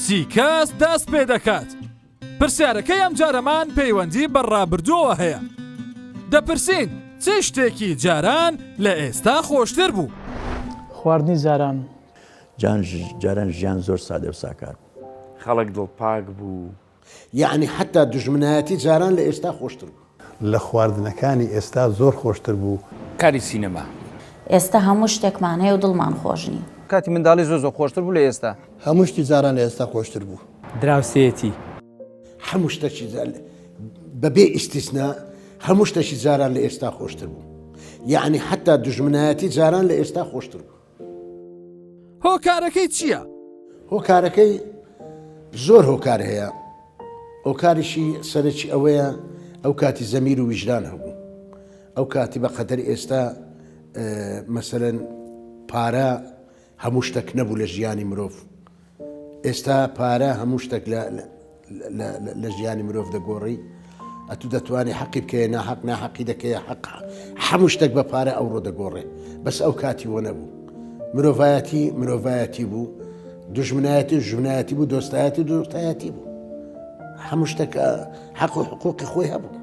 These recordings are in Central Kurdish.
چی کەس دەست پێ دەکات پرسیارەکەی ئەم جارەمان پەیوەندی بە ڕابردووەوە هەیە دەپرسین چ شتێکی جاران لە ئێستا خۆشتر بوو خواردنی زاران جاران ژیان زۆر سادە و ساکار خەڵک دڵپاک بوو یعنی حتا دژمنایەتی جاران لە ئێستا خۆشتر بوو لە خواردنەکانی ئێستا زۆر خۆشتر بوو کاری سینەما ئێستا هەموو شتێکمان هەیە و دڵمان خۆش نییە کاتی منداڵی زۆر خۆشتر بوو لە ئێستا هەموو شتی جاران لە ئێستا خۆشتر بوو دراوسێتی هەموو شتێکی بەبێ ئیستیسنا هەموو شتێکی جاران لە ئێستا خۆشتر بوو یعنی حتا دژمنایەتی جاران لە ئێستا خۆشتر بوو هۆکارەکەی چییە؟ هۆکارەکەی زۆر هۆکار هەیە هۆکاریشی سەرەکی ئەوەیە ئەو کاتی زەمیر و ویژدان هەبوو ئەو کاتی بە قەدەر ئێستا مەسەرەن پارە هەموو شتێک نەبوو لە ژیانی مرۆڤ ئێستا پارە هەموو شتێک لە ژیانی مرۆڤ دەگۆڕی ئەتو دەتوانێت حەقی بکەیە ناحەق ناحەقی دەکەیە حەق هەموو شتێک بە پارە ئەوڕۆ دەگۆڕێ بەس ئەو کاتی وە نەبوو مرۆڤایەتی بوو دژمنایەتی بوو دۆستایەتی بوو هەموو شتێک حەق و حقوقی خۆی هەبوو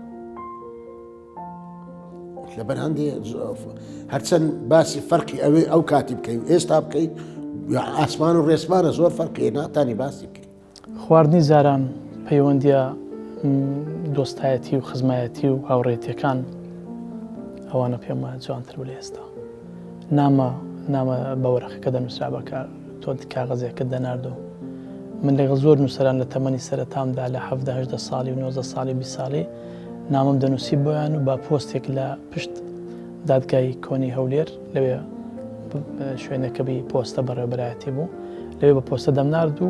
لەبەر هەندێ هەرچەند باسی فەرقی ئەوەی ئەو کاتی بکەی و ئێستا بکەی ئاسمان و ڕێسمانە زۆر فەرقی ناتانی باسی بکەی خواردنی زاران پەیوەندیە دۆستایەتی و خزمایەتی و هاوڕێتیەکان ئەوانە پێم وایە جوانتر بوو لە ئێستا نامە بەوەرەخەکە دەنووسرا بەکە تۆ کاغەزێکت دەناردۆ من لەگەڵ زۆر نووسەران لە تەمەنی سەرەتامدا لە 17 ساڵی و 90 ساڵی 20 ساڵی نامم دەنووسی بۆیان و با پۆستێک لە پشت دادگای کۆنی هەولێر لەوێ شوێنەکەبی پۆستە بەڕێوەبەرایەتی بوو لەوێ بە پۆستە دەمنارد و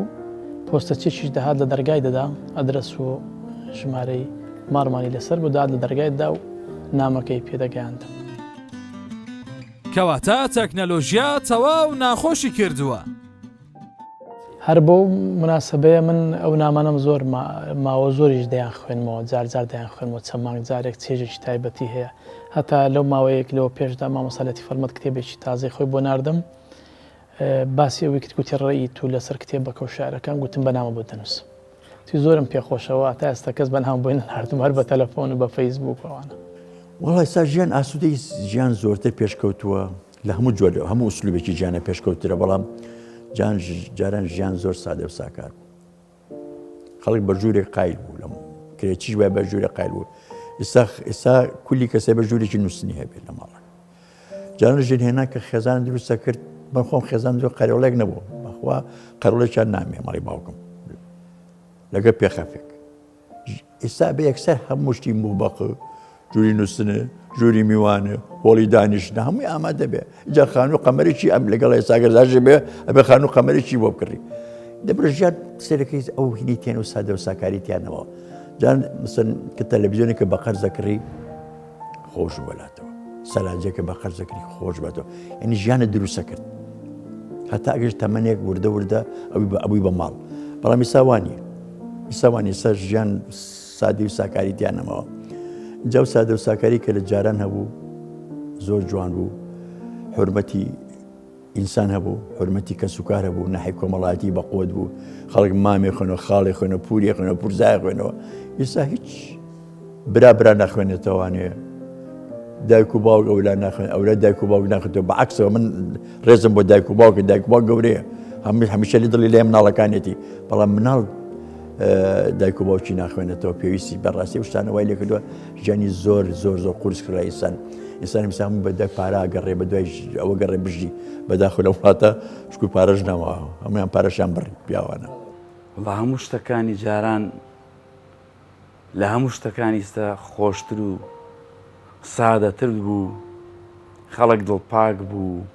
پۆستە چێکیش دەهات لە دەرگای دەدا ئەدرەس و ژمارەی ماڕمانی لەسەر بوو داد لە دەرگایدا و نامەکەی پێدەگەیاندە کەواتە تەکنەلۆژیا تەواو ناخۆشی کردووە هەر بۆ مناسبەیە من ئەو نامانم زۆر ماوە زۆریش دەیان خوێنمەوە جار دەیان خوێنمەوە چەند مانگ جارێک چێژێکی تایبەتی هەیە هەتا لەو ماوەیەک لەوە پێشدا مامۆستا فەرمەت کتێبێکی تازەی خۆی بۆ ناردم باسی ئەوەی کرد گوتی ڕێی تو لەسەر کتێبەکە و شارەکان گوتم بەنامە بۆ دەنووس تی زۆرم پێخۆشەوە تا ئێستا کەس بەنام بۆی نەناردم هەر بە تەلەفۆن و بە فەیسبووک ئەوانە وڵای سا ژیان ئاسوودەی ژیان زۆرتر پێشکەوتووە لە هەموو جۆر هەموو ئوسلوبێکی ژیانە پێشکەوترە بەڵام جاران ژیان زۆر سادە و ساکار خەڵک بە ژوورێک قایل بوو لەم کرێکیش وای بە ژوورێک قایل بوو ئێستا کولی کەسێ بە ژوورێکی نووسنی هەبێت لە ماڵە جاران ژێن هێنا کە خێزان دروستە کرد بە خۆم خێزان زۆر قەرەوڵێک نەبوو بەخوا قەرەوڵێکیان نامێ مەڵی باوکم لەگە پێخەفێک ئێستا بە یەکسەر هەموو شتی موبەق ژووری نووسنە ژووری میوانە هۆڵی دانیشتە هەمووی ئامادە بێ جا خانوو قەمەرێکی ئەم لەگەڵ ئێستاگەرزاژە بێ ئەبێ خانوو قەمەرێکی بۆ بکڕی دەبرە ژیان سەرەکەی ئەو هینی تێن و سادە و ساکاری تیانەوە جان مثلا کە تەلەڤیزیۆنێکە بە قەرز دەکڕی خۆش وەلاتەوە سەلاجێکە بە قەرز دەکڕی خۆش بێتەوە یعنی ژیانە دروستە کرد هەتا ئەگەر تەمەنێک وردە ئەوی بە ماڵ بەڵام ئێستا ئێستا ژیان سادی و ساکاری تیانەمەوە جاو سادە و ساکاری کە لە جاران هەبوو زۆر جوان بوو حورمەتی ئینسان هەبوو حورمەتی کەس و کار هەبوو نەحی کۆمەڵایەتی بەقوت بوو خەڵک مامێ خوێنەوە خاڵێ خوێنە پوری خوێنە پورزای خوێنەوە ئێستا هیچ برا ناخوێنێتەوانێ دایک و باوک ئەولا ناخوێن ئەولا دایک و باوک ناخوێتەوە بەعەکسەوە من ڕێزم بۆ دایک و باوک گەورەیە هەمیشە لە دڵی لێ مناڵەکانێتی بەڵام مناڵ دایک و باوکی ناخوێنێتەوە پێویستی بەڕاستی شتانە وای لێ کردووە ژیانی زۆر قورس کرا ئینسانی مثلا هەموو بەدە پارە گەڕێ بە دوای ئەوە گەڕێ بژی بەداخل لە وڵاتە شکو پارەش نەماوە هەمویان پارەشیان بڕی پیاوانە بە هەموو شتەکانی جاران لە هەموو شتەکانی ئێستا خۆشتر و سادەتر بوو خەڵک دڵپاک بوو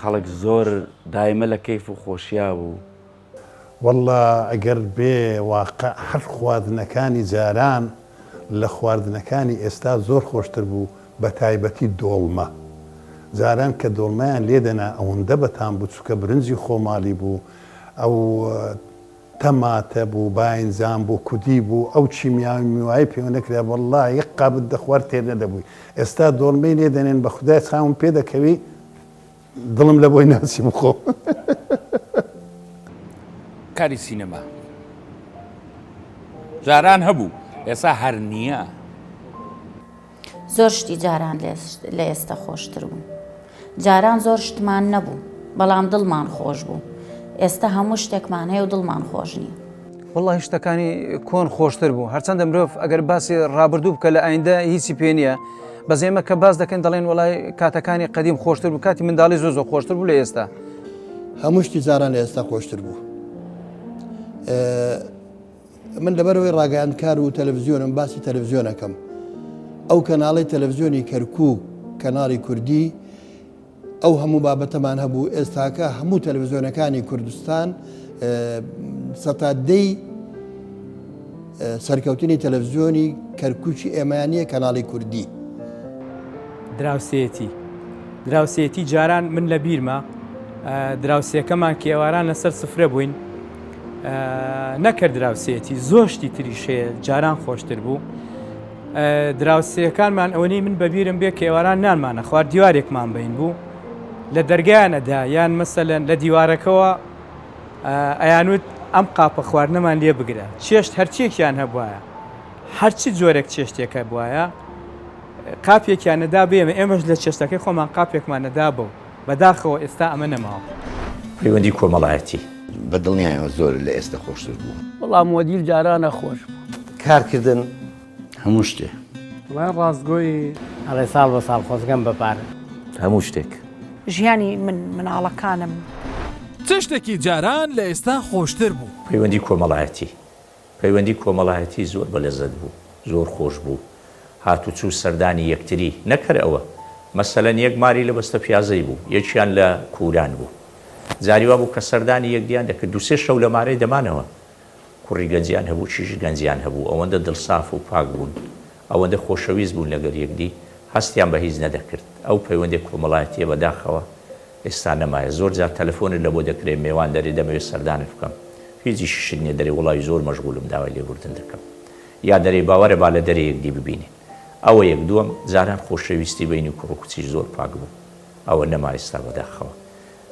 خەڵک زۆر دایمە لە کەیف و خۆشیا بوو والله ئەگەر بێ واقع هەر خواردنەکانی جاران لە خواردنەکانی ئێستا زۆر خۆشتر بوو بە تایبەتی دۆڵمە جاران کە دۆڵمەیان لێدەنا ئەوەندە بەتان بوو چووکە برنجی خۆماڵی بوو ئەو تەماتە بوو باینزان بوو کودی بوو ئەو چیمیاوی میوایی پێوە نەکرا والله یەک قابت دەخوارد تێر نەدەبووی ئێستا دۆڵمەی لێدەنێن بە خودای چاوم پێ دەکەوی دڵم لە بۆی ناچی بخۆ کاری سینەما جاران هەبوو ئێستا هەر نییە. زۆر شتی جاران لە ئێستا خۆشتر بوو. جاران زۆر شتمان نەبوو بەڵام دڵمان خۆش بوو. ئێستا هەموو شتێکمان هەیە و دڵمان خۆش نییە. والله شتەکانی کۆن خۆشتر بوو هەرچەندە مرۆڤ ئەگەر باسی ڕابردوو بکە لە ئایندە هیچی پێ نییە بەس ئێمە کە باس دەکەن دەڵێن وڵای کاتەکانی قەدیم خۆشتر بوو کاتی منداڵی زۆر خۆشتر بوو لە ئێستا. هەموو شتی جاران لە ئێستا خۆشتر بوو. من لەبەرەوەی ڕاگەیاندکار و تەلەڤیزیۆنم باسی تەلەڤیزیۆنەکەم. ئەو کەناڵی تەلەڤیزیۆنی کەرکووک کەناڵی کوردی ئەو هەموو بابەتەمان هەبوو ئێستاکە هەموو تەلەڤیزیۆنەکانی کوردستان سەتادەی سەرکەوتنی تەلەڤیزیۆنی کەرکووکی ئێمەیانیە کەناڵی کوردی. دراوسێتی جاران من لە بیرمە دراوسێکەمان کێواران لەسەر سفرە بووین نەکرد دراوسێتی زۆر شتی تریشەیە جاران خۆشتر بوو. دراوسەکانمان ئەوەی من بەبیرم بێ کێواران نانمانە خوارد دیوارێکمان بین بوو لە دەرگایانەدا یان مەسەلەن لە دیوارەکەەوە ئەیانوت ئەم قاپە خواردنەمان لێ بگرە چێشت هەرچێکیان هەبواە هەرچی جۆرێک چێشتێکە بواە قاپێکیانەدا بێمە ئێمەش لە چێشتەکەی خۆمان قاپێکمانەدا بوو بەداخەوە ئێستا ئەمە نەماوە. پەیوەندی کۆمەڵایەتی بەدڵنیایەوە زۆر لە ئێستا خۆشتر بوو. وەڵام مۆدیل جارانە خۆش بوو. کارکردن هەموو شتێ وڵای ڕاستگۆی ئەڵێ ساڵ بە ساڵ خۆزگەم بەپارە هەموو شتێک. ژیانی مناڵەکانم چ شتێکی جاران لە ئێستا خۆشتر بوو. پەیوەندی کۆمەڵایەتی پەیوەندی کۆمەڵایەتی زۆر بەلەزەت بوو زۆر خۆش بوو هاتو چوو سەردانی یەکتری نەکەر ئەوە مەسەلەن یەک ماری لە بەستە پیازەی بوو یەکیان لە کووران بوو جاریوا بوو کە سەردانی یەکدیان دەکرد دوسێ شەو لە مارەی دەمانەوە کوڕی گەنجیان هەبوو چیژی گەنجیان هەبوو ئەوەندە دڵساف و پاک بوون ئەوەندە خۆشەویست بوون لەگەر یەکدی هەستیان بە هیچ نەدەکرد ئەو پەیوەندێک کۆمەڵایەتیە بەداخەوە ئێستا نەمایە زۆر جار تەلەفۆنت لە بۆ دەکرێت میێوان دەری دەمەوێت سەردانت بکەم هیچی شت نییە دەرێ وڵی زۆر مەشغولم داوای لێبوردن دەکەم یا دەرێ باوەرە با لە دەرێ یەکدی ببینێ ئەوە یەک دووەم جاران خۆشەویستی بینی کوڕ و کچیش زۆر پاک بوو ئەوە نەما ئێستا بەداخەوە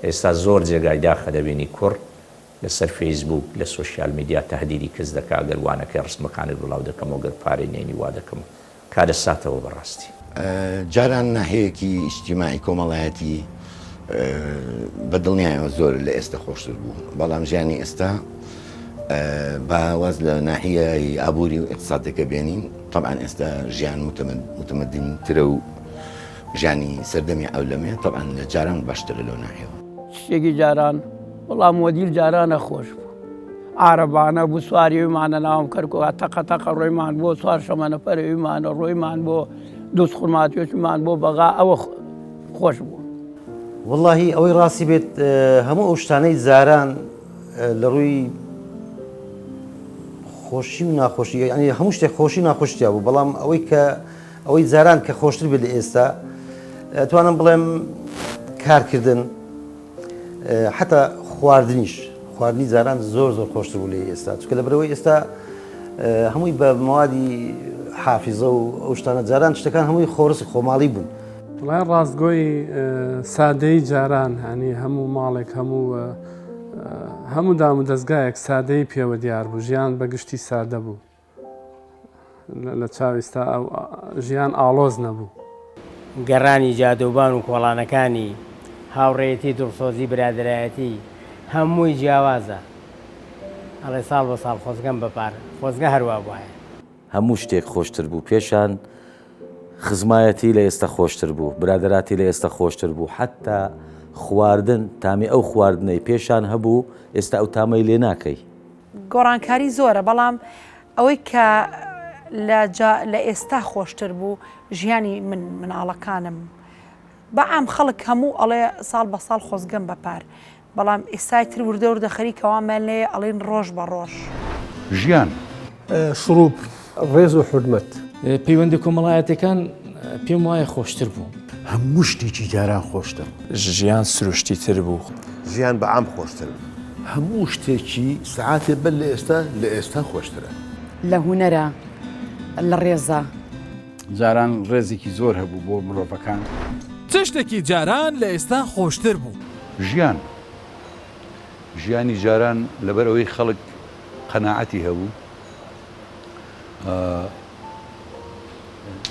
ئێستا زۆر جێگای داخە دەبینی کوڕ لەسەر فەیسبوک لە سۆشیال میدیا تهدیدی کەس دەکا گەر وانەکە ڕستمەکانت بڵاو دەکەمەوە گەر پارەی نێنی وا دەکەم کارە ساتەوە بەڕاستی. جاران ناحەیەکی ئیجتیماعی کۆمەڵایەتی بەدڵنیایەوە زۆر لە ئێستا خۆشتر بوو بەڵام ژیانی ئێستا باواز لە ناحیەی ئابووری و ئیقتصادەکە بێنین طبعاً ئێستا ژیان متمەدینترە و ژیانی سەردەمی ئەولەمێ طبعاً لە جاران باشترە لەو ناحیەوە. شتێکی جاران وەڵام مۆدیل جارانە خۆش بوو. عربانە بوو سواریویمانە ناوم کەرکووە تەقەتەقە ڕۆیمان بۆ سوار شەمەنەفەرەویمانە ڕۆیمان بۆ دۆست خوڕماتوێشمان بۆ بەغا ئەوە خۆش بوو. واللهی ئەوەی ڕاستی بێت هەموو ئەو شتانەی زاران لە ڕووی خۆشی و ناخۆشی ینی هەموو شتێک خۆشی ناخۆشتیا بوو بەڵام ئەوەی کە ئەوەی زاران کە خۆشتر بێت لە ئێستا توانم بڵێم کارکردن حتا خواردنی زاران زۆر خۆشتر بوو لە ئێستا چکە لەبەرەوەی ئێستا هەمووی بە موادی حافیزە و ئەو شتانە جاران شتەکان هەمووی خۆرسی خۆماڵی بوون. وڵای ڕاستگۆی سادەی جاران هەنی هەموو ماڵێک هەموو دام و دەستگایەک سادەی پێوە دیار بوو ژیان بەگشتی سادە بوو لە چاویستا ئەو ژیان ئاڵۆز نەبوو. گەڕانی جادۆبان و کۆڵانەکانی هاوڕێتی دڵسۆزی برادایەتی هەمووی جیاوازە ئەڵێ ساڵ بە ساڵ خۆزگەم بەپار خۆزگە هەروە وایە هەموو شتێک خۆشتر بوو پێشان خزمایەتی لە ئێستا خۆشتر بوو برادراتی لە ئێستا خۆشتر بوو حتا خواردن تامی ئەو خواردنەی پێشان هەبوو ئێستا ئەو تامەی لێ ناکەی. گۆڕانکاری زۆرە بەڵام ئەوەی کە لە ئێستا خۆشتر بوو ژیانی مناڵەکانم بەعام خەڵک هەموو ئەڵێ ساڵ بە ساڵ خۆزگەم بەپار بەڵام ئێستای تر وردە وردە خەریکەوەمان لێ ئەڵێن ڕۆژ بە ڕۆژ ژیان سروپ ڕێز و حرمەت پەیوەندی کۆمەڵایەتەکان پێم وایە خۆشتر بوو. هەموو شتێکی جاران خۆشتر ژیان سروشتی تر بوو ژیان بەعام خۆشتر هەموو شتێکی سعاتێ بەر لە ئێستا خۆشترە لە هوەرە لە ڕێزە جاران ڕێزێکی زۆر هەبوو بۆ مرۆڤەکان. چ شتێکی جاران لە ئێستا خۆشتر بوو. ژیان ژیانی جاران لەبەر ئەوەی خەڵک قەناعەتی هەبوو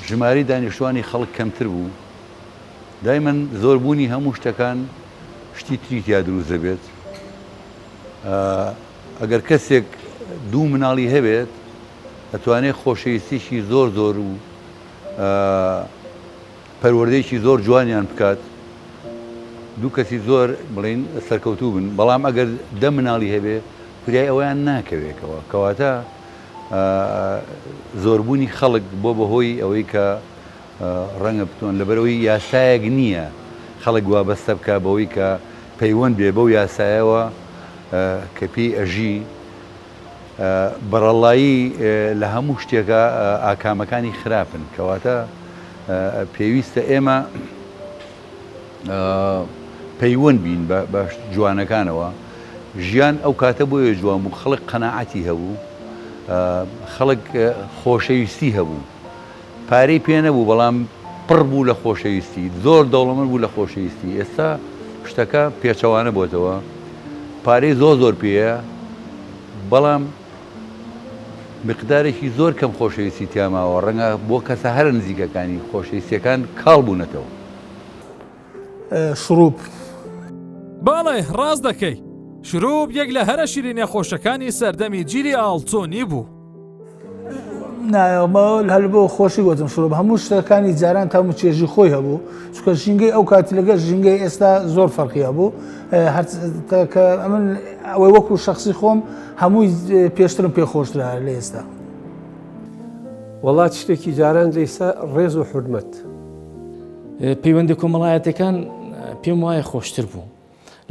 ژماری دانیشتوانی خەڵک کەمتر بوو دایمەن زۆربوونی هەموو شتەکان شتی تریتیا دروست دەبێت ئەگەر کەسێک دوو مناڵی هەبێت ئەتوانێت خۆشەویستیشی زۆر زۆر و پەروەردەیەکی زۆر جوانیان بکات دوو کەسی زۆر بڵین سەرکەوتوو بن بەڵام ئەگەر دە مناڵی هەبێ فریای ئەویان ناکەوێتەوە کەواتە زۆربوونی خەڵک بۆ بەهۆی ئەوەی کە ڕەنگە بتوان لەبەرەوەی یاسایەک نییە خەڵک وابەستە بکە بەوەی کە پەیوەند بێ بەو یاسایەوە کە پێی ئەژی بەڕەڵایی لە هەموو شتێکە ئاکامەکانی خراپن کەواتە پێویستە ئێمە پەیوەند بین بە جوانەکانەوە ژیان ئەو کاتە بۆیە جوان بوو خەڵک قەناعەتی هەبوو خەڵک خۆشەویستی هەبوو پارەی پێ نەبوو بەڵام پڕ بوو لە خۆشەویستی زۆر دەوڵەمەند بوو لە خۆشەویستی ئێستا شتەکە پێچەوانە بۆتەوە پارەی زۆر زۆر پێەیە بەڵام مقدارێکی زۆر کەم خۆشەویستی تیاماوە ڕەنگە بۆ کەسە هەر نزیکەکانی خۆشەویستیەکان کاڵ بوونەتەوە شروب باڵێ ڕاست دەکەی شروب یەک لە هەرە شیرینە خۆشەکانی سەردەمی جیلی ئاڵچۆنی بوو نایەمە هەل بۆ خۆشی گوتم شروب هەموو شتەکانی جاران تا چێژی خۆی هەبوو چکە ژینگەی ئەو کاتی لەگەر ژینگەی ئێستا زۆر فەرقی هەبوو کە ئەمن ئەوەی وەکو شخصی خۆم هەمووی پێشترم پێخۆشترا لە ئێستا وڵات شتێکی جاران لە ئێستا ڕێز و حورمەت پەیوەندی کۆمەڵایەتەکان پێم وایە خۆشتر بوو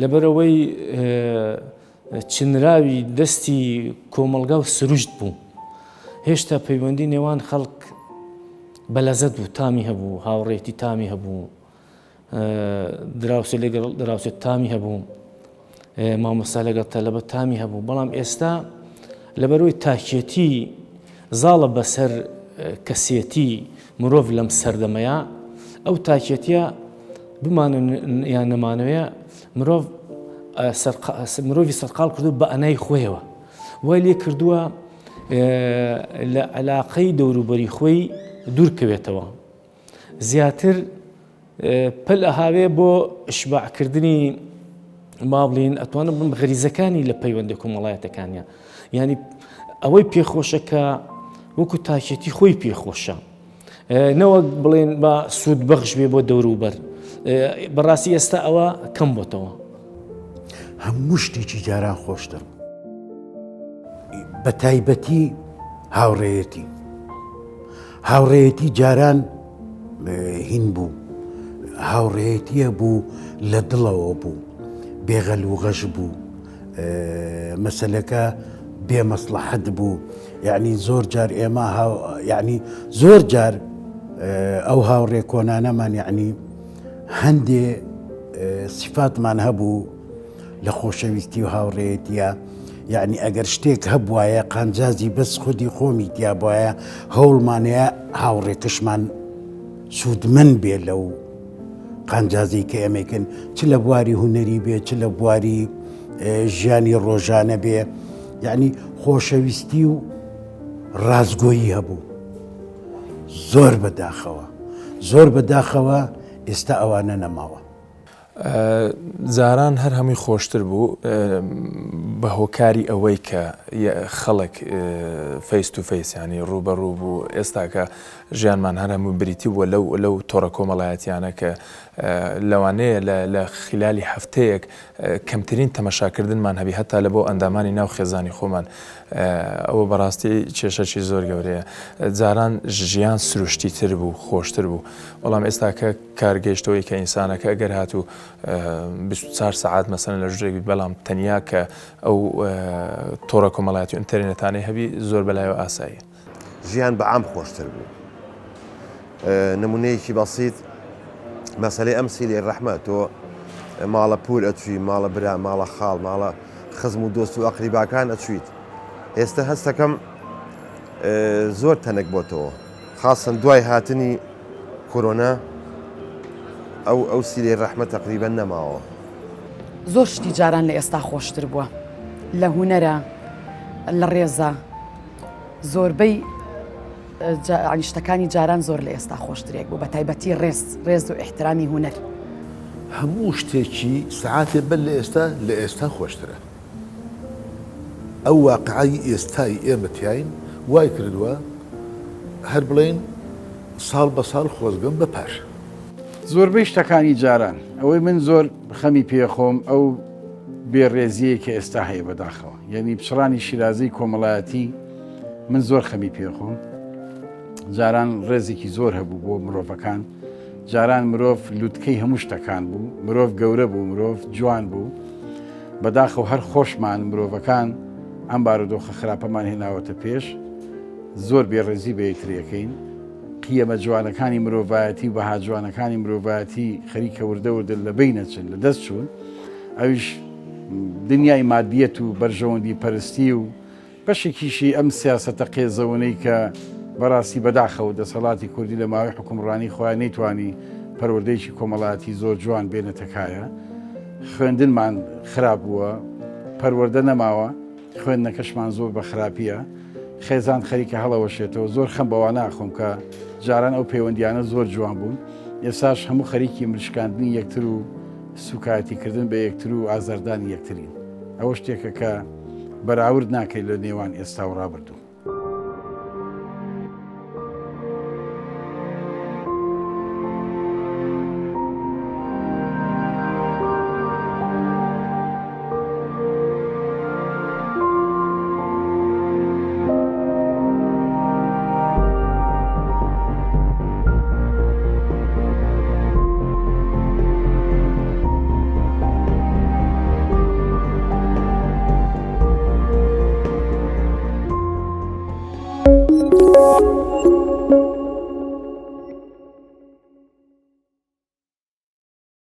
لەبەرەوەی چنراوی دەستی کۆمەلگا و سروشت بوو هێشتا پەیوەندی نێوان خەڵک بەلەزەت بوو تامی هەبوو هاوڕێتی تامی هەبوو دراوسێ لەگەڵ دراوسێت تامی هەبوو مامۆستا لەگەڵ تەلەبەت تامی هەبوو بەڵام ئێستا لەبەرەوەی تاکێتی زاڵە بەسەر کەسێتی مرۆڤ لەم سەردەمەیە ئەو تاکێتیە بمانە یان نەمانەوەیە مرۆڤی سەرقاڵ کردو بە ئەنای خۆیەوە وای لێ کردووە لە عەلاقەی دەوروبەری خۆی دوورکەوێتەوە زیاتر پەل ئەهاوێ بۆ ئشباعکردنی ما بڵین ئەتوانم بم غەریزەکانی لە پەیوەندی کۆمەڵایەتەکانیان ینی ئەوەی پێخۆشەکە وەکو تاکێتی خۆی پێخۆشە نەوەک بڵێن بە سوود بەخش بێ بۆ دەوروبەر بەڕاستی ئێستا ئەوە کەم بۆتەوە هەموو شتێکی جاران خۆشتر بە تایبەتی هاوڕێیەتی جاران هین بوو هاوڕێیەتیە بوو لە دڵەوە بوو بێغەل و غەش بوو مەسەلەکە بێمەسلەحەت بوو یعنی زۆر جار ئێمە یعنی زۆر جار ئەو هاوڕێ کۆنانەمان یعنی هەندێ سیفاتمان هەبوو لە خۆشەویستی و هاوڕێیەتیە یعنی ئەگەر شتێک هەبوایە قانجازی بەس خودی خۆمی تیا بواە هەوڵمانەیە هاوڕێکشمان سوودمەند بێ لەو قانجازی کە ئەمەکەن چ لە بواری هوەری بێ چ لە بواری ژیانی ڕۆژانە بێ یعنی خۆشەویستی و ڕازگۆیی هەبوو زۆر بەداخەوە ئێستا ئەوانە نەماوە زاران هەر هەمووی خۆشتر بوو بە هۆکاری ئەوەی کە خەڵک فەیس تو فەیس ینی ڕوبەڕوو بوو ئێستا کە ژیانمان هەر هەموو بریتی بووە لەو تۆڕە کۆمەڵایەتیانە کە لەوانەیە لە خلالی هەفتەیەک کەمترین تەمەشاکردنمان هەبی هەتا لە بۆ ئەندامانی ناو خێزانی خۆمان ئەوە بەڕاستی کێشەی زۆر گەورەیە جاران ژیان سروشتی تر بوو خۆشتر بوو بەڵام ئێستا کە کارگەیشتەوەی کە ئینسانەکە ئەگەر هاتوو 24 ساعت مەسەن لە ژێکی بەڵام تەنیا کە ئەو تۆڕە کۆمەڵایەتی و ئینتەرنێتانەی هەبی زۆر بەلایەوە ئاسایی ژیان بەعام خۆشتر بوو نمونەیەکی بەسیط مەسەلەی ئەم سیلی ڕەحمە تۆ ماڵە پول ئەچوی ماڵە برا ماڵە خاڵ ماڵە خزم و دۆست و ئەقریباکان ئەچویت ئێستا هەستەکەم زۆر تەنێک بۆتەوە خاصن دوای هاتنی کۆرۆنا ئەو سیلی ڕەحمە تەقریبەن نەماوە زۆر شتی جاران لە ئێستا خۆشتر بووە لە هوەرە لە ڕێزە زۆربەی شتەکانی جاران زۆر لە ئێستا خۆشترێک بوو بە تایبەتی ڕێز و احترامی هوەر هەموو شتێکی سعاتێ بەر لە ئێستا خۆشترە ئەو واقعی ئێستای ئێمەتیاین وای کردووە هەر بڵێن ساڵ بە ساڵ خۆزگەم بە پاش زۆربەی شتەکانی جاران ئەوەی من زۆر خەمی پێخۆم ئەو بێڕێزیە کە ئێستا هەیە بەداخەوە یعنی پچڕانی شیرازی کۆمەڵایەتی من زۆر خەمی پێخۆم جاران ڕێزێکی زۆر هەبوو بۆ مرۆڤەکان جاران مرۆڤ لووتکەی هەموو شتەکان بوو مرۆڤ گەورە بوو مرۆڤ جوان بوو بەداخەوە هەر خۆشمان مرۆڤەکان ئەم بارودۆخە خراپەمان هێناوەتە پێش زۆر بێڕێزی بە یەکتریەکەین قیەمە جوانەکانی مرۆڤایەتی و بەها جوانەکانی مرۆڤایەتی خەریکە وردە لە بین نەچن لە دەست چوون ئەویش دنیای مادیەت و بەرژەوەندی پەرستی و بەشێکیشی ئەم سیاسەتە قێزەوەنەی کە بەڕاستی بەداخەوە دەسەڵاتی کوردی لە ماوەی حکومڕانی خۆیان نەیتوانی پەروەردەیەکی کۆمەڵایەتی زۆر جوان بێنێتەکایە خوێندنمان خراپ بووە پەروەردە نەماوە خوێندنەکەشمان زۆر بە خراپیە خێزان خەریکە هەڵەوەشێتەوە زۆر خەم بەوە ناخۆم کە جاران ئەو پەیوەندیانە زۆر جوان بوون ئێساش هەموو خەریکی مریشکاندنی یەکتر و سوکایەتیکردن بە یەکتر و ئازاردانی یەکترین ئەوە شتێکە کە بەراورد ناکەیت لە نێوان ئێستا و ڕابردوو you